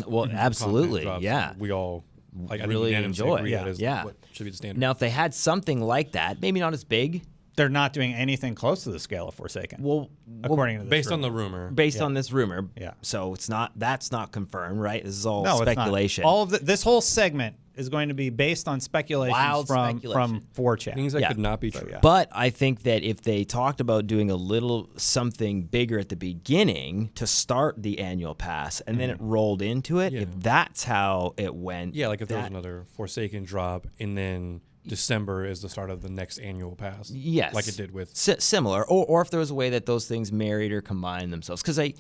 well, absolutely. Content drops, Yeah. we all like Really I think unanimously enjoy. agree that is Yeah. what should be the standard. Now if they had something like that, maybe not as big, They're not doing anything close to the scale of Forsaken. well according to this based on rumor. the rumor. based on this rumor. Yeah. So that's not confirmed, right? This is all No, speculation. It's not. All of this whole segment is going to be based on speculations Wild from speculation. 4chan. Things that Yeah. could not be true. yeah. But I think that if they talked about doing a little something bigger at the beginning to start the annual pass and then it rolled into it, if that's how it went. Yeah, like if there was that- another Forsaken drop and then December is the start of the next annual pass. Yes. Like it did with. Similar. Or if there was a way that those things married or combined themselves. Because I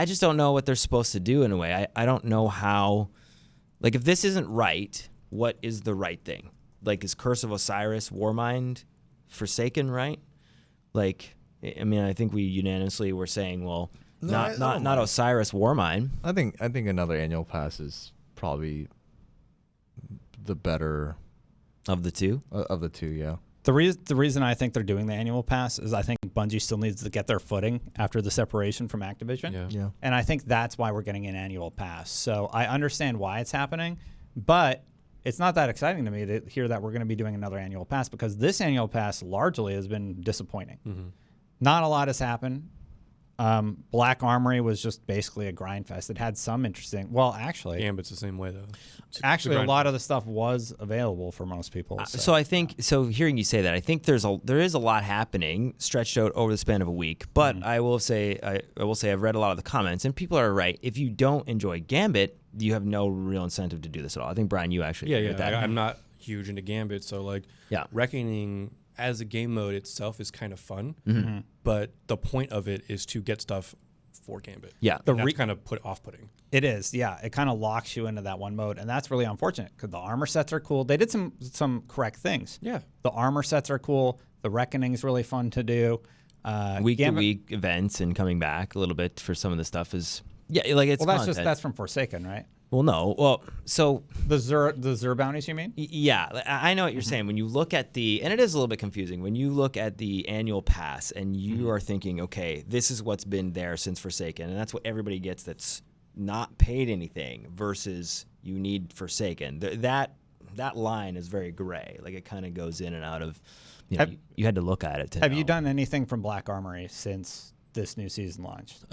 just don't know what they're supposed to do in a way. I don't know how. Like, if this isn't right, what is the right thing? Like, is Curse of Osiris, Warmind, Forsaken right? Like, I mean, I think we unanimously were saying, well, I don't not Osiris, Warmind. I think another annual pass is probably the better Of the two? of the two. Yeah. The reason I think they're doing the annual pass is I think Bungie still needs to get their footing after the separation from Activision. Yeah. Yeah. And I think that's why we're getting an annual pass. So I understand why it's happening, but it's not that exciting to me to hear that we're going to be doing another annual pass because this annual pass largely has been disappointing. Not a lot has happened. Black Armory was just basically a grind fest. It had some interesting. Well, actually, Gambit's the same way though. actually, a lot of the stuff was available for most people. So I think hearing you say that, I think there is a lot happening stretched out over the span of a week. But I will say I've read a lot of the comments and people are right. If you don't enjoy Gambit, you have no real incentive to do this at all. I think Brian, you actually agree with that. I'm not huge into Gambit, so like Yeah. Reckoning as a game mode itself is kind of fun, but the point of it is to get stuff for Gambit. Yeah. And that's kind of off-putting. It is, yeah. It kind of locks you into that one mode, and that's really unfortunate because the armor sets are cool. They did some correct things. Yeah. The armor sets are cool. The Reckoning's really fun to do. Week to Gambit- week events and coming back a little bit for some of the stuff is Yeah, like it's Well, content. that's from Forsaken, right? Well, no. Well, so The Zur bounties, you mean? yeah, I know what you're saying. When you look at and it is a little bit confusing, when you look at the annual pass and you are thinking, okay, this is what's been there since Forsaken, and that's what everybody gets that's not paid anything versus you need Forsaken. That line is very gray. Like it kind of goes in and out of, you had to look at it to Have know. you done anything from Black Armory since this new season launched?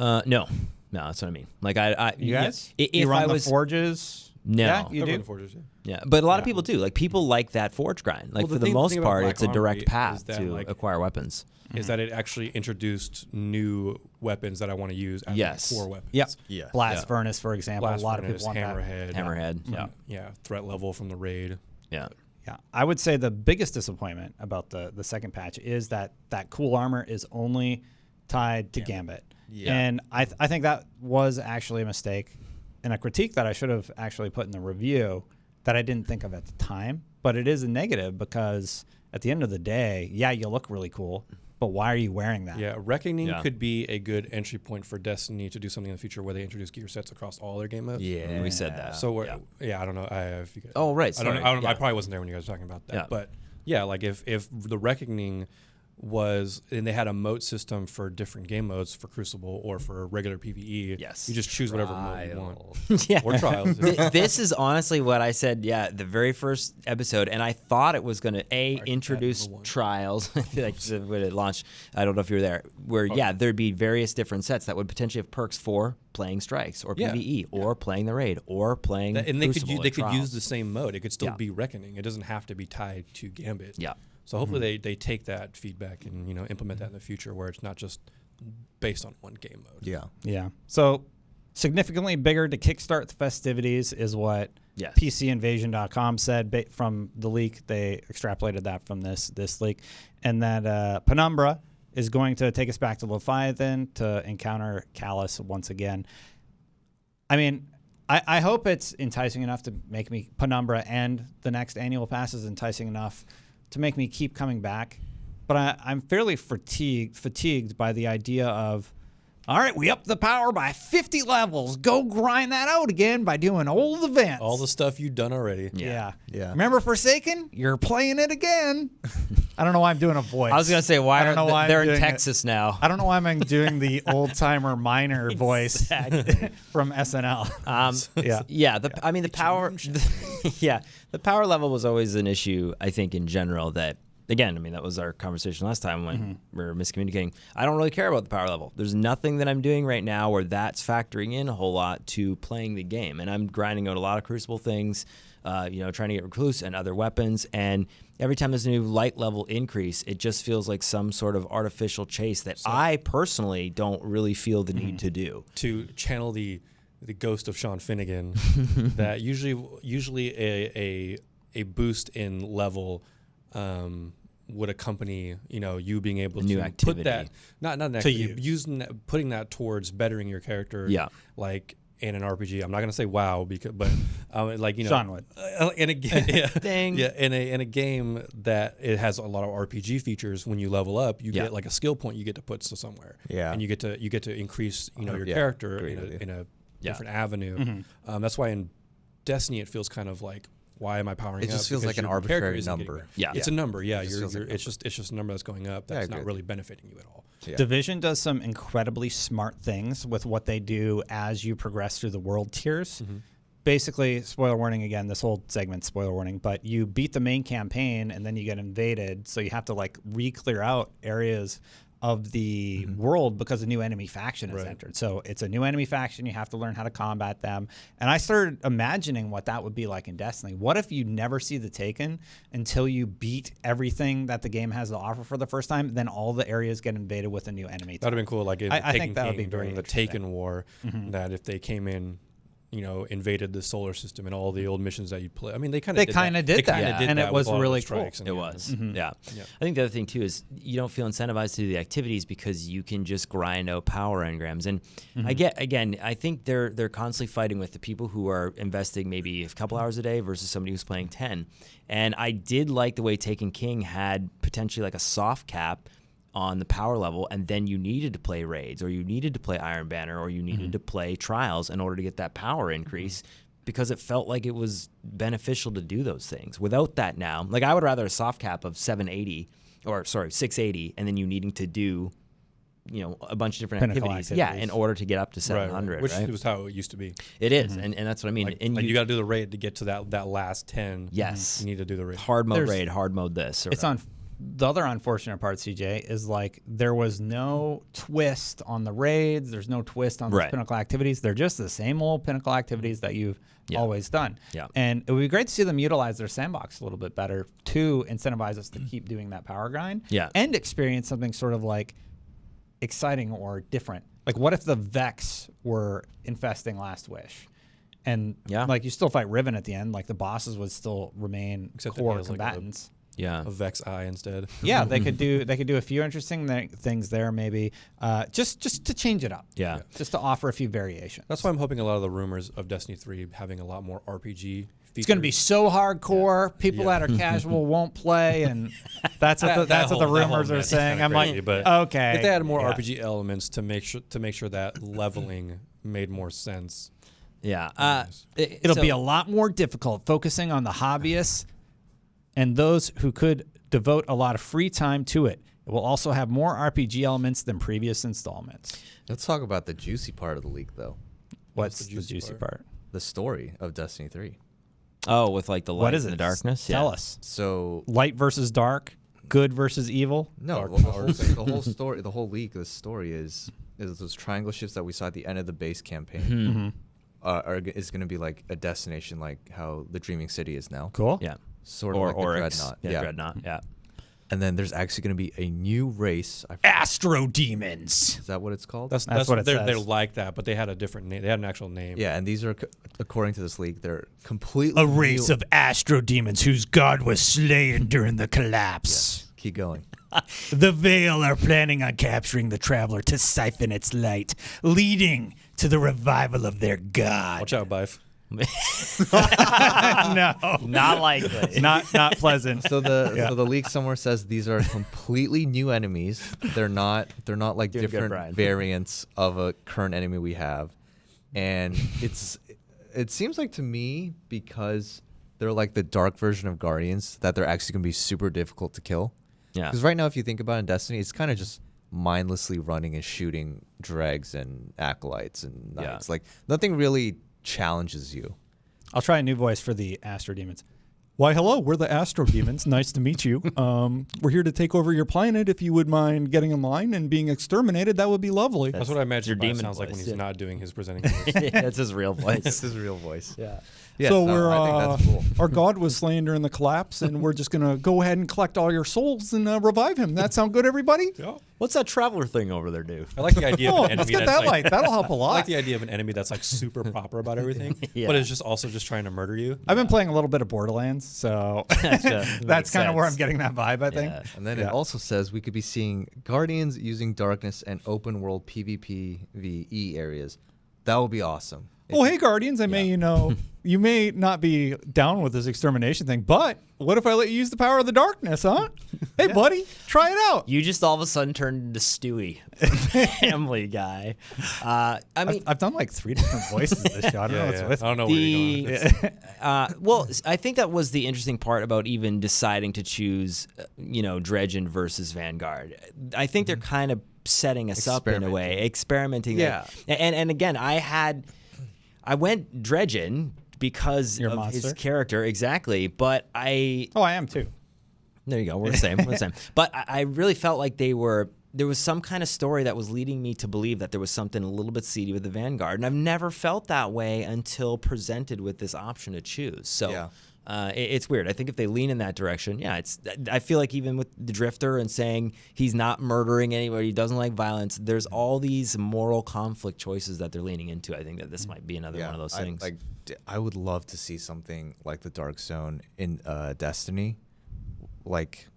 No, that's what I mean. Like You guys? If you run I the was forges? No. Yeah, you I've run do? the Forges, yeah. Yeah, but a lot of people do. Like people like that forge grind. Like Well, for the most thing about part, Black it's a direct Armory path is that, to like, acquire weapons. is that it actually introduced new weapons that I want to use as Yes. core weapons. Yep. Yeah. Blast Yeah. Furnace, for example. Blast a lot Furnace, of people want that. Hammerhead. Hammerhead. Yeah, threat level from the raid. Yeah. Yeah, I would say the biggest disappointment about the second patch is that cool armor is only tied to Gambit. Yeah. And I think that was actually a mistake and a critique that I should have actually put in the review that I didn't think of at the time. But it is a negative because at the end of the day, yeah, you look really cool, but why are you wearing that? Yeah, Reckoning Yeah. could be a good entry point for Destiny to do something in the future where they introduce gear sets across all their game modes. Yeah. We said that. So yeah. I don't know. If you guys, Oh, right, I don't. sorry. I, don't Yeah. I probably wasn't there when you guys were talking about that. Yeah. But yeah, like if the Reckoning was, and they had a mode system for different game modes for Crucible or for regular PvE. Yes. You just choose whatever mode you want. Yeah. Or Trials. This is honestly what I said, the very first episode, and I thought it was going to, introduce number one. trials, like when it launched, I don't know if you were there, where, there'd be various different sets that would potentially have perks for playing Strikes, or Yeah. PvE, or playing the Raid, or playing And they Crucible could or use Trials. the same mode. It could still Yeah. be Reckoning. It doesn't have to be tied to Gambit. Yeah. So hopefully they take that feedback and implement that in the future where it's not just based on one game mode. Yeah. Yeah. So significantly bigger to kickstart the festivities is what Yes. PCinvasion.com said from the leak. They extrapolated that from this leak. And that Penumbra is going to take us back to Leviathan to encounter Callus once again. I mean, I hope it's enticing enough to make me Penumbra, and the next annual pass is enticing enough to make me keep coming back. But I'm fairly fatigued by the idea of, all right, we upped the power by 50 levels. Go grind that out again by doing old events. All the stuff you've done already. Yeah. Yeah. Remember Forsaken? You're playing it again. I don't know why I'm doing a voice. I was going to say, I don't know why they're I'm in doing Texas now. I don't know why I'm doing the old timer miner voice from SNL. I mean, the power, the power level was always an issue, I think, in general. That, again, I mean, that was our conversation last time when we were miscommunicating. I don't really care about the power level. There's nothing that I'm doing right now where that's factoring in a whole lot to playing the game. And I'm grinding out a lot of Crucible things, trying to get Recluse and other weapons. And every time there's a new light level increase, it just feels like some sort of artificial chase that I personally don't really feel the need to do. To channel the ghost of Sean Finnegan, that usually a boost in level would accompany you being able new to activity. put that not an activity, putting that towards bettering your character. Yeah. Like in an RPG, I'm not gonna say WoW but Sean would. In a game, Dang. in a game that it has a lot of RPG features. When you level up, you get like a skill point you get to put somewhere. Yeah. And you get to increase your Yeah, character agree with you. in a Yeah. different avenue. That's why in Destiny it feels kind of like, why am I powering up? It just feels Because like an your character arbitrary isn't getting number. better. Yeah. It's a number. Yeah, It just feels like a it's just a number that's going up. Yeah, I That's not agree. really benefiting you at all. Yeah. Division does some incredibly smart things with what they do as you progress through the world tiers. Basically, spoiler warning again, this whole segment, spoiler warning, but you beat the main campaign and then you get invaded, so you have to like re-clear out areas of the world because a new enemy faction has entered. So it's a new enemy faction, you have to learn how to combat them. And I started imagining what that would be like in Destiny. What if you never see the Taken until you beat everything that the game has to offer for the first time, then all the areas get invaded with a new enemy. That would have been cool. Like in I Taken think that would King, be very during the interesting. Taken War, that if they came in, invaded the solar system and all the old missions that you play. I mean, they kind of did that, and it was really cool. It was. Yeah. I think the other thing, too, is you don't feel incentivized to do the activities because you can just grind out power engrams. And I think they're constantly fighting with the people who are investing maybe a couple hours a day versus somebody who's playing 10. And I did like the way Taken King had potentially like a soft cap on the power level, and then you needed to play raids, or you needed to play Iron Banner, or you needed to play trials in order to get that power increase, because it felt like it was beneficial to do those things. Without that now, like I would rather a soft cap of 680, and then you needing to do, a bunch of different Pinnacle activities. activities. Yeah, in order to get up to 700, Which right? was how it used to be. It is, and that's what I mean. Like, and you got to do the raid to get to that last 10. Yes. You need to do the raid. hard mode There's- raid, hard mode this. Or It's on. The other unfortunate part, CJ, is like there was no twist on the raids. There's no twist on the Right. pinnacle activities. They're just the same old pinnacle activities that you've always done. Yeah. And it would be great to see them utilize their sandbox a little bit better to incentivize us to keep doing that power grind. Yeah. And experience something sort of like exciting or different. Like what if the Vex were infesting Last Wish? And like you still fight Riven at the end. Like the bosses would still remain Except that he core has, like, combatants. Yeah. A Vex Eye instead. Yeah, they could do a few interesting things there, maybe just to change it up. Yeah. Just to offer a few variations. That's why I'm hoping a lot of the rumors of Destiny 3 having a lot more RPG features. It's going to be so hardcore. People that are casual won't play, and that's what the whole rumors are mess is saying. kinda I'm crazy, like, but okay. if they had more yeah. RPG elements to make sure that leveling made more sense. Yeah. It'll be a lot more difficult focusing on the hobbyists and those who could devote a lot of free time to it. It will also have more RPG elements than previous installments. Let's talk about the juicy part of the leak, though. What's the juicy part? The story of Destiny 3. Oh, with like the light What is and it? the darkness? Tell us. So Light versus dark, good versus evil. no, Dark the whole, powers. the whole story, the whole leak, the story is those triangle shifts that we saw at the end of the base campaign. Is going to be like a destination, like how the Dreaming City is now. Cool. Yeah. Sort of Or like the Oryx. Dreadnought. Yeah, Dreadnought. Yeah. And then there's actually going to be a new race. Astro demons. Is that what it's called? That's what it they're says. like that, but they had a different name. They had an actual name. Yeah, and these are, according to this leak, they're completely A race new. of astro demons whose god was slain during the collapse. Keep going. The Veil are planning on capturing the Traveler to siphon its light, leading to the revival of their god. Watch out, Bife. No, Not likely. not pleasant. So the leak somewhere says these are completely new enemies. They're not like Doing good, different Brian. variants of a current enemy we have, and it seems like to me, because they're like the dark version of Guardians, that they're actually gonna be super difficult to kill. Yeah. Because right now, if you think about it in Destiny, it's kind of just mindlessly running and shooting dregs and acolytes and knights. Like nothing really challenges you. I'll try a new voice for the astro demons. Why, hello, we're the Astro Demons. Nice to meet you. We're here to take over your planet. If you would mind getting in line and being exterminated, that would be lovely. That's what I imagine your Bife demon sounds like when voice, he's yeah. not doing his presenting voice. That's his real voice. It's his real voice. Yeah. Yeah, So I think that's cool. our god was slain during the collapse, and we're just going to go ahead and collect all your souls and revive him. That sound good, everybody? Yeah. What's that Traveler thing over there do? I like the idea Oh, of an let's enemy get that's that like, light. That'll help a I lot. like the idea of an enemy that's like super proper about everything, Yeah. but is just also just trying to murder you. I've been playing a little bit of Borderlands, so Makes that's kind of where I'm sense. getting that vibe, I think. Yeah. And then Yeah. it also says we could be seeing Guardians using darkness and open world PvPvE areas. That would be awesome. Oh, hey, Guardians, you may not be down with this extermination thing, but what if I let you use the power of the darkness, huh? Hey, buddy, try it out. You just all of a sudden turned into Stewie, Family Guy. I mean, I've done like 3 different voices in this show. I don't know what's with I don't know where you're going. with this. well, I think that was the interesting part about even deciding to choose, Dredgen versus Vanguard. I think they're kind of setting us up in a way, experimenting. Yeah. And again, I went Dredgen because You're a of his monster. character, exactly. But I am too. There you go. We're the same. We're the same. But I really felt like there was some kind of story that was leading me to believe that there was something a little bit seedy with the Vanguard. And I've never felt that way until presented with this option to choose. So Yeah. it's weird. I think if they lean in that direction, I feel like even with the Drifter and saying he's not murdering anybody, he doesn't like violence, there's all these moral conflict choices that they're leaning into. I think that this might be another one of those things. I would love to see something like the Dark Zone in Destiny. Like,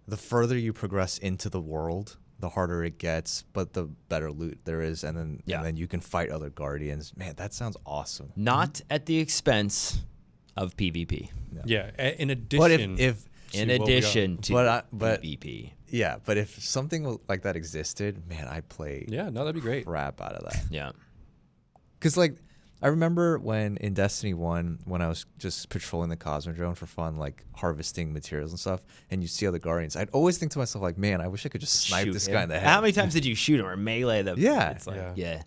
the further you progress into the world, the harder it gets, but the better loot there is, and then you can fight other Guardians. Man, that sounds awesome. Not at the expense of PvP. Yeah. In addition, But if In See what we got. addition to But PvP. yeah, but if something like that existed, man, I'd play Yeah, no, that'd be great. crap out of that. Yeah. Because like I remember when in Destiny 1, when I was just patrolling the Cosmodrome for fun, like harvesting materials and stuff, and you see other Guardians, I'd always think to myself like, man, I wish I could just snipe Shoot this him. guy in the head. How many times did you shoot him or melee them? Yeah. It's like, Yeah. yeah.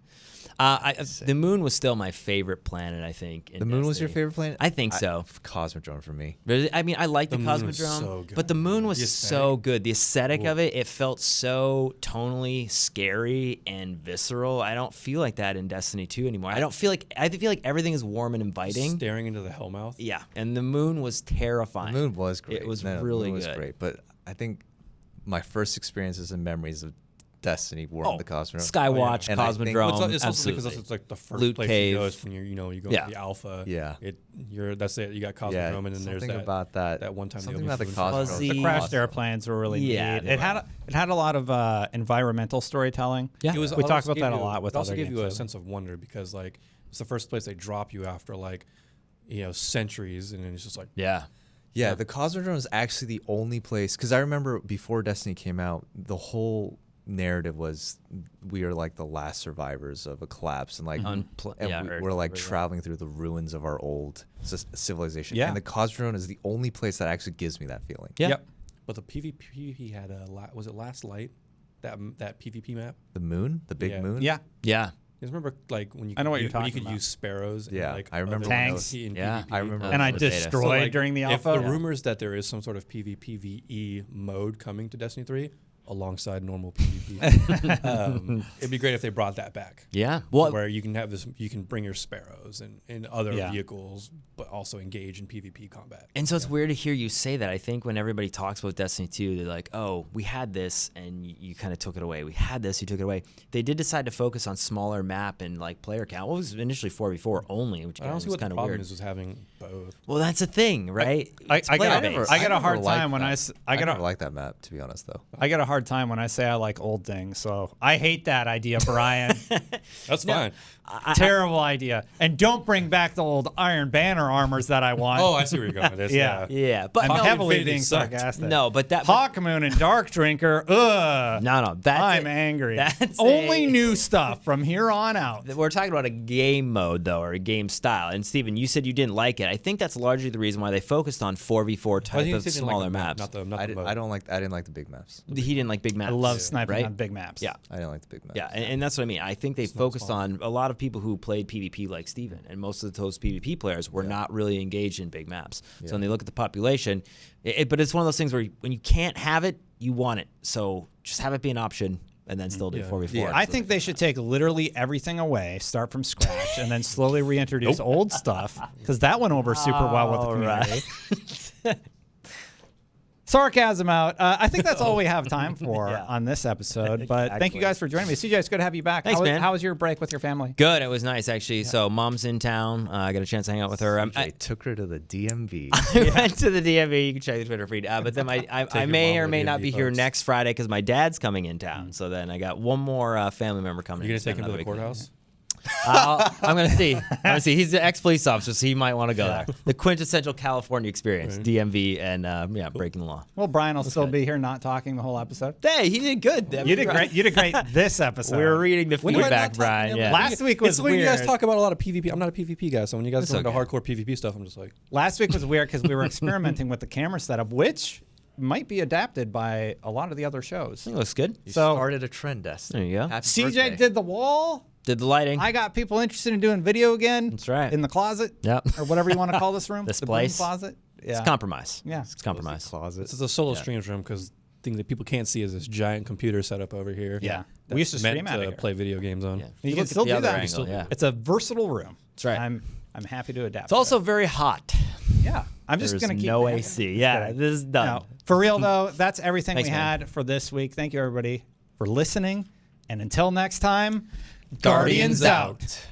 The moon was still my favorite planet, I think. in The moon was your Destiny. favorite planet? I think so. Cosmodrome for me. But I mean, I like the The moon was Cosmodrome, so good. but the moon was The so aesthetic. good. The aesthetic of it felt so tonally scary and visceral. I don't feel like that in Destiny 2 anymore. I feel like everything is warm and inviting. Staring into the hellmouth. Yeah, and the moon was The terrifying. moon was great. It was No, the really moon was good. great. But I think my first experiences and memories of Destiny were on the Cosmodrome. Skywatch, And I think- Cosmodrome, It's also because absolutely. it's like the first Loot place cave. you go is when you go Yeah. to the alpha. Yeah. That's it. You got Cosmodrome, and then there's something that about that. that one time they Something opened about the food for Cosmodrome. Fuzzy. The crashed airplanes were really Yeah, neat. they It had a lot of environmental storytelling. Yeah. It was, we it talked also about that gave a you- lot with it also other gave you a games. sense of wonder because like it's the first place they drop you after like centuries, and then it's just like Yeah. Yeah, the Cosmodrome is actually the only place, because I remember before Destiny came out, the whole narrative was we are like the last survivors of a collapse, and like we're like traveling through the ruins of our old civilization. Yeah. And the Cosmodrome is the only place that actually gives me that feeling. Yeah. Yep. But the PvP had was it Last Light, that PvP map? The moon, the big Yeah. moon. Yeah. Yeah. You guys remember like when you I know what could, you're when you talking could about. use sparrows? And, Yeah, like, I remember other when tanks those- in yeah, PvP. I remember And I the data. destroyed So, like, during the if alpha. the rumors that there is some sort of PvPvE mode coming to Destiny 3 alongside normal PvP, it'd be great if they brought that back. Yeah. Well, Where you can have this, you can bring your sparrows and other Yeah. vehicles, but also engage in PvP combat. and so it's weird to hear you say that. I think when everybody talks about Destiny 2, they're like, oh, we had this and you kind of took it away. We had this, you took it away. They did decide to focus on smaller map and like player count. Well, it was initially 4v4 only, which I don't see was what the kind of problem weird. is with having both. Well, that's the thing, right? I It's got player-based. I got a hard time when I never liked that map, to be honest, though. I get a hard time when I say I like old things. So I hate that idea, Brian. That's fine. Terrible idea. And don't bring back the old Iron Banner armors that I want. Oh, I see where you're going with this. Yeah. Yeah, but I'm no, heavily Infinity being sucked. sarcastic. no, but that Hawkmoon and Dark Drinker. Ugh. no, that's I'm it. angry. That's Only a- new stuff from here on out. We're talking about a game mode though, or a game style. And Steven, you said you didn't like it. I think that's largely the reason why they focused on 4v4 I type think of they didn't like smaller the map, maps. not the I mode. didn't like the big maps. He didn't like big maps. I love sniping right? on big maps. Yeah. I didn't like the big maps. Yeah, and that's what I mean. I think they focused on a lot of people who played PvP like Steven, and most of those PvP players were not really engaged in big maps. So when they look at the population, but it's one of those things where when you can't have it, you want it. So just have it be an option and then still do 4v4. Yeah. I think they should take literally everything away, start from scratch, and then slowly reintroduce old stuff because that went over super well with the community. Sarcasm out. I think that's all we have time for on this episode. But thank you guys for joining me. CJ, it's good to have you back. Thanks, man. How was your break with your family? Good. It was nice, actually. So mom's in town. I got a chance to hang out with her. I took her to the DMV. I went to the DMV. You can check the Twitter feed. But then I your may mom or to the may not DMV, be here folks. next Friday because my dad's coming in town. So then I got one more family member coming. You're in gonna take him to spend the another week. courthouse. I'm gonna see. He's an ex-police officer, so he might want to go there. The quintessential California experience: DMV and breaking the law. Well, Brian will still be here, not talking the whole episode. Hey, he did good. You did great. You did great this episode. We were reading the When do I feedback, not talk- Brian. Yeah. Last week was It's when you guys weird. talk about a lot of PvP. I'm not a PvP guy, so when you guys go into okay. hardcore PvP stuff, I'm just like, Last week was weird because we were experimenting with the camera setup, which might be adapted by a lot of the other shows. It looks good. You So- started a trend, Destiny. There you go. Happy CJ birthday. did the wall. Did the lighting? I got people interested in doing video again. That's right. In the closet. Yep. Or whatever you want to call this room. This the broom place. closet. Yeah. It's compromise. Yeah. It's compromise. Closet. this is a solo streams room because thing that people can't see is this giant computer setup over here. Yeah. that's We used to meant stream out of here. play video games on. Yeah. You Look can at still the do other that. angle, yeah. It's a versatile room. That's right. I'm happy to adapt. It's also very hot. yeah. I'm just There's gonna keep no it. AC. Yeah, this is done. No, for real though, that's everything Thanks, we man. had for this week. Thank you everybody for listening. And until next time, Guardians Guardians out.